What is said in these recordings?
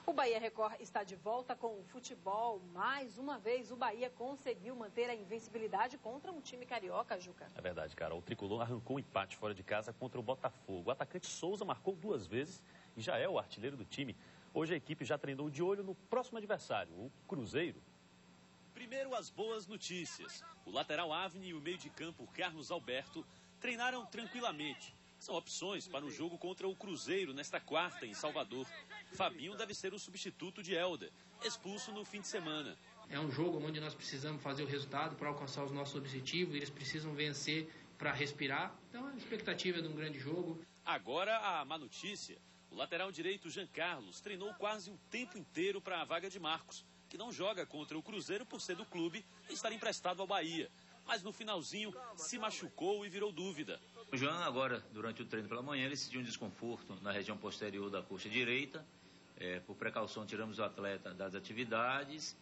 O Bahia Record está de volta com o futebol. Mais uma vez, o Bahia conseguiu manter a invencibilidade contra um time carioca, Juca. É verdade, Carol. O tricolor arrancou um empate fora de casa contra o Botafogo. O atacante Souza marcou 2 vezes e já é o artilheiro do time. Hoje a equipe já treinou de olho no próximo adversário, o Cruzeiro. Primeiro, as boas notícias. O lateral Avni e o meio de campo Carlos Alberto treinaram tranquilamente. São opções para o jogo contra o Cruzeiro nesta quarta em Salvador. Fabinho deve ser o substituto de Helder, expulso no fim de semana. É um jogo onde nós precisamos fazer o resultado para alcançar os nossos objetivos. Eles precisam vencer para respirar. Então a expectativa é de um grande jogo. Agora a má notícia. O lateral direito Jean Carlos treinou quase o tempo inteiro para a vaga de Marcos, que não joga contra o Cruzeiro por ser do clube e estar emprestado ao Bahia. Mas no finalzinho se machucou e virou dúvida. O Jean agora, durante o treino pela manhã, ele sentiu um desconforto na região posterior da coxa direita. Por precaução, tiramos o atleta das atividades,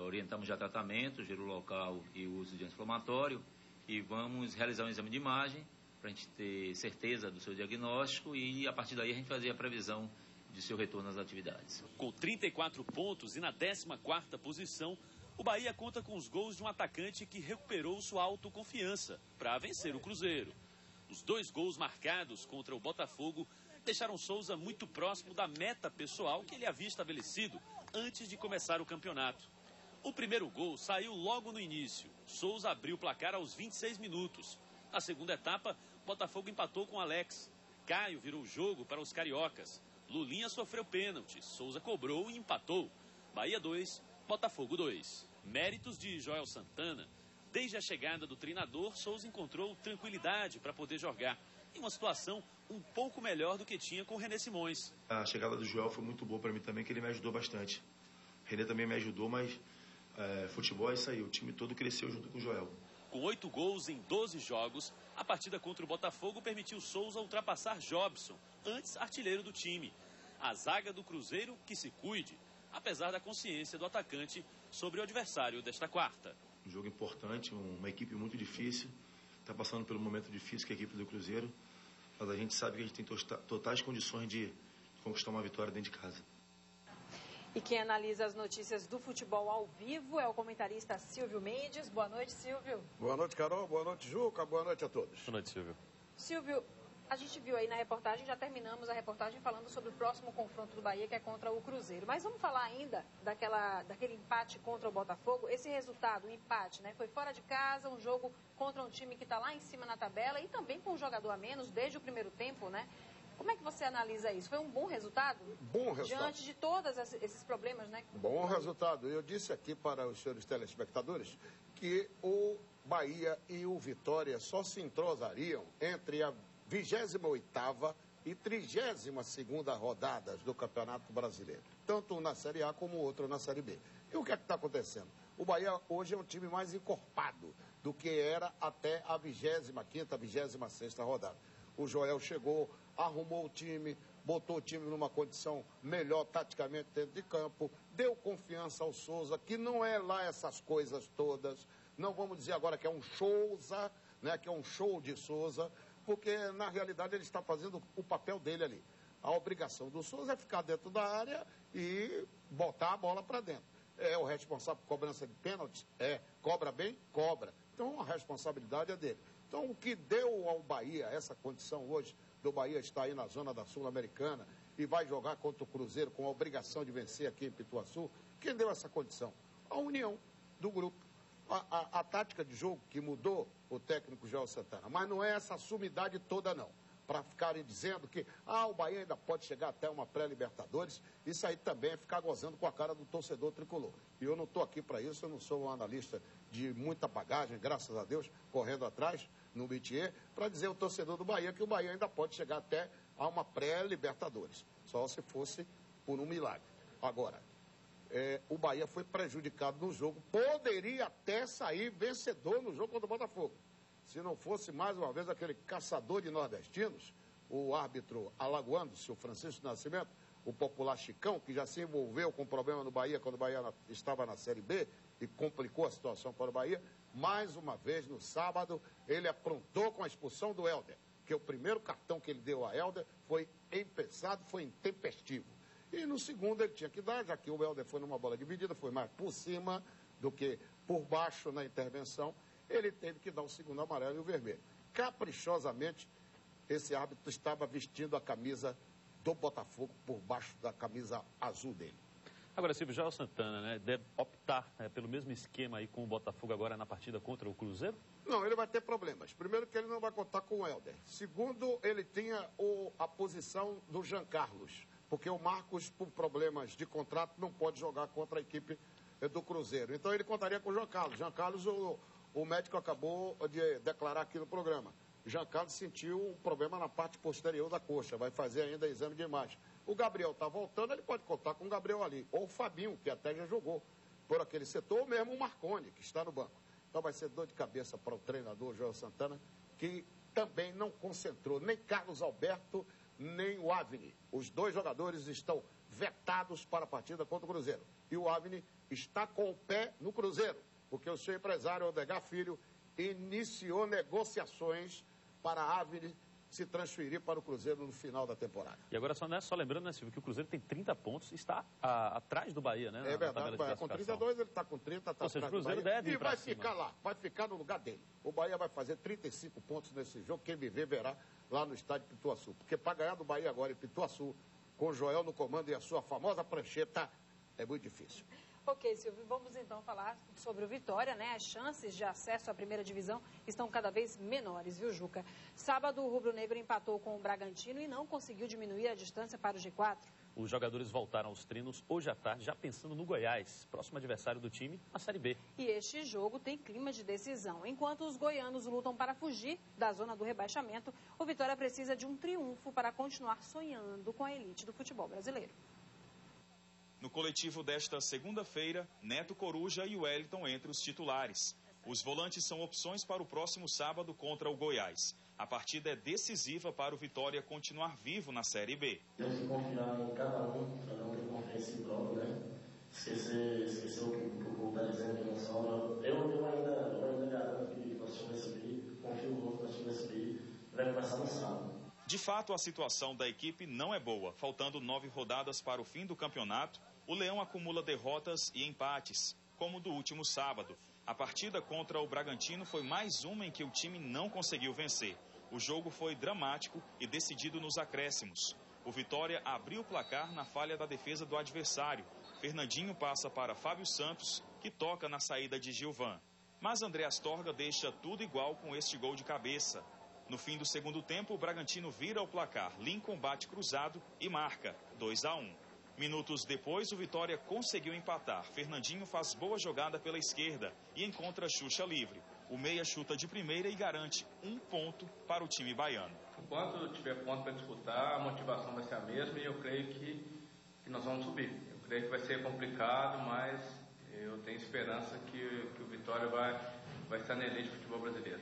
orientamos já tratamento, giro local e uso de anti-inflamatório. E vamos realizar um exame de imagem para a gente ter certeza do seu diagnóstico e, a partir daí, a gente fazer a previsão de seu retorno às atividades. Com 34 pontos e na 14ª posição, o Bahia conta com os gols de um atacante que recuperou sua autoconfiança para vencer o Cruzeiro. Os 2 gols marcados contra o Botafogo deixaram Souza muito próximo da meta pessoal que ele havia estabelecido antes de começar o campeonato. O primeiro gol saiu logo no início. Souza abriu o placar aos 26 minutos. Na segunda etapa, Botafogo empatou com Alex. Caio virou o jogo para os cariocas. Lulinha sofreu pênalti. Souza cobrou e empatou. Bahia 2, Botafogo 2. Méritos de Joel Santana. Desde a chegada do treinador, Souza encontrou tranquilidade para poder jogar. Em uma situação um pouco melhor do que tinha com o René Simões. A chegada do Joel foi muito boa para mim também, que ele me ajudou bastante. O René também me ajudou, mas futebol é isso aí. O time todo cresceu junto com o Joel. Com 8 gols em 12 jogos, a partida contra o Botafogo permitiu Souza ultrapassar Jobson, antes artilheiro do time. A zaga do Cruzeiro que se cuide, apesar da consciência do atacante sobre o adversário desta quarta. Um jogo importante, uma equipe muito difícil. Está passando pelo momento difícil que a equipe do Cruzeiro. Mas a gente sabe que a gente tem totais condições de conquistar uma vitória dentro de casa. E quem analisa as notícias do futebol ao vivo é o comentarista Silvio Mendes. Boa noite, Silvio. Boa noite, Carol. Boa noite, Juca. Boa noite a todos. Boa noite, Silvio. Silvio, a gente viu aí na reportagem, já terminamos a reportagem falando sobre o próximo confronto do Bahia, que é contra o Cruzeiro. Mas vamos falar ainda daquele empate contra o Botafogo. Esse resultado, o empate, né? Foi fora de casa, um jogo contra um time que está lá em cima na tabela e também com um jogador a menos desde o primeiro tempo, né? Como é que você analisa isso? Foi um bom resultado? Bom resultado. Diante de todos esses problemas, né? Bom resultado. Eu disse aqui para os senhores telespectadores que o Bahia e o Vitória só se entrosariam entre a 28ª e 32ª rodadas do Campeonato Brasileiro. Tanto um na Série A como o outro na Série B. E o que é que está acontecendo? O Bahia hoje é um time mais encorpado do que era até a 25ª, 26ª rodada. O Joel chegou, arrumou o time, botou o time numa condição melhor taticamente dentro de campo, deu confiança ao Souza, que não é lá essas coisas todas. Não vamos dizer agora que é um Souza, né, que é um show de Souza, porque na realidade ele está fazendo o papel dele ali. A obrigação do Souza é ficar dentro da área e botar a bola para dentro. É o responsável por cobrança de pênaltis? Cobra bem? Cobra. Então a responsabilidade é dele. Então o que deu ao Bahia essa condição hoje, do Bahia estar aí na zona da Sul-Americana e vai jogar contra o Cruzeiro com a obrigação de vencer aqui em Pituaçu, quem deu essa condição? A união do grupo. A tática de jogo que mudou o técnico Joel Santana, mas não é essa sumidade toda não, para ficarem dizendo que o Bahia ainda pode chegar até uma pré-Libertadores. Isso aí também é ficar gozando com a cara do torcedor tricolor. E eu não estou aqui para isso, eu não sou um analista de muita bagagem, graças a Deus, correndo atrás no métier, para dizer ao torcedor do Bahia que o Bahia ainda pode chegar até a uma pré-Libertadores, só se fosse por um milagre. Agora, o Bahia foi prejudicado no jogo, poderia até sair vencedor no jogo contra o Botafogo. Se não fosse, mais uma vez, aquele caçador de nordestinos, o árbitro alagoano, o senhor Francisco Nascimento, o popular Chicão, que já se envolveu com problema no Bahia quando o Bahia estava na Série B e complicou a situação para o Bahia. Mais uma vez, no sábado, ele aprontou com a expulsão do Helder, que o primeiro cartão que ele deu a Helder foi empezado, foi intempestivo. E no segundo ele tinha que dar, já que o Helder foi numa bola dividida, foi mais por cima do que por baixo na intervenção, ele teve que dar o segundo amarelo e o vermelho. Caprichosamente, esse árbitro estava vestindo a camisa do Botafogo por baixo da camisa azul dele. Agora, Silvio, já o Santana, né, deve optar pelo mesmo esquema aí com o Botafogo agora na partida contra o Cruzeiro? Não, ele vai ter problemas. Primeiro que ele não vai contar com o Helder. Segundo, ele tinha a posição do Jean Carlos, porque o Marcos, por problemas de contrato, não pode jogar contra a equipe do Cruzeiro. Então ele contaria com o Jean Carlos. Jean Carlos, o médico acabou de declarar aqui no programa. Jean Carlos sentiu um problema na parte posterior da coxa, vai fazer ainda exame de imagem. O Gabriel está voltando, ele pode contar com o Gabriel ali. Ou o Fabinho, que até já jogou por aquele setor, ou mesmo o Marconi, que está no banco. Então vai ser dor de cabeça para o treinador Joel Santana, que também não concentrou nem Carlos Alberto, nem o Avni. Os dois jogadores estão vetados para a partida contra o Cruzeiro. E o Avni está com o pé no Cruzeiro, porque o seu empresário, Odegar Filho, iniciou negociações para a Avni se transferir para o Cruzeiro no final da temporada. E agora, só lembrando, né, Silvio, que o Cruzeiro tem 30 pontos e está atrás do Bahia, né? É verdade, com 32 ele está com 30, está atrás do Cruzeiro Bahia. deve ir e vai cima. ficar lá, vai ficar no lugar dele. O Bahia vai fazer 35 pontos nesse jogo, quem viver verá lá no estádio Pituaçu. Porque para ganhar do Bahia agora em Pituaçu, com o Joel no comando e a sua famosa prancheta, é muito difícil. Ok, Silvio, vamos então falar sobre o Vitória, né? As chances de acesso à primeira divisão estão cada vez menores, viu, Juca? Sábado, o rubro-negro empatou com o Bragantino e não conseguiu diminuir a distância para o G4. Os jogadores voltaram aos treinos hoje à tarde, já pensando no Goiás, próximo adversário do time, na Série B. E este jogo tem clima de decisão. Enquanto os goianos lutam para fugir da zona do rebaixamento, o Vitória precisa de um triunfo para continuar sonhando com a elite do futebol brasileiro. No coletivo desta segunda-feira, Neto Coruja e Wellington entre os titulares. Os volantes são opções para o próximo sábado contra o Goiás. A partida é decisiva para o Vitória continuar vivo na Série B. Temos que confiar em cada um ter confiança em si próprio, né? Esquecer o que o povo está dizendo que não são. Eu ainda garanto que nós vamos subir, confio muito que nós vamos subir, vai começar no sábado. De fato, a situação da equipe não é boa. Faltando 9 rodadas para o fim do campeonato, o Leão acumula derrotas e empates, como do último sábado. A partida contra o Bragantino foi mais uma em que o time não conseguiu vencer. O jogo foi dramático e decidido nos acréscimos. O Vitória abriu o placar na falha da defesa do adversário. Fernandinho passa para Fábio Santos, que toca na saída de Gilvan. Mas André Astorga deixa tudo igual com este gol de cabeça. No fim do segundo tempo, o Bragantino vira o placar. Lincoln bate cruzado e marca 2-1. Minutos depois, o Vitória conseguiu empatar. Fernandinho faz boa jogada pela esquerda e encontra Xuxa livre. O meia chuta de primeira e garante 1 ponto para o time baiano. Enquanto tiver ponto para disputar, a motivação vai ser a mesma e eu creio que nós vamos subir. Eu creio que vai ser complicado, mas eu tenho esperança que o Vitória vai estar na elite do futebol brasileiro.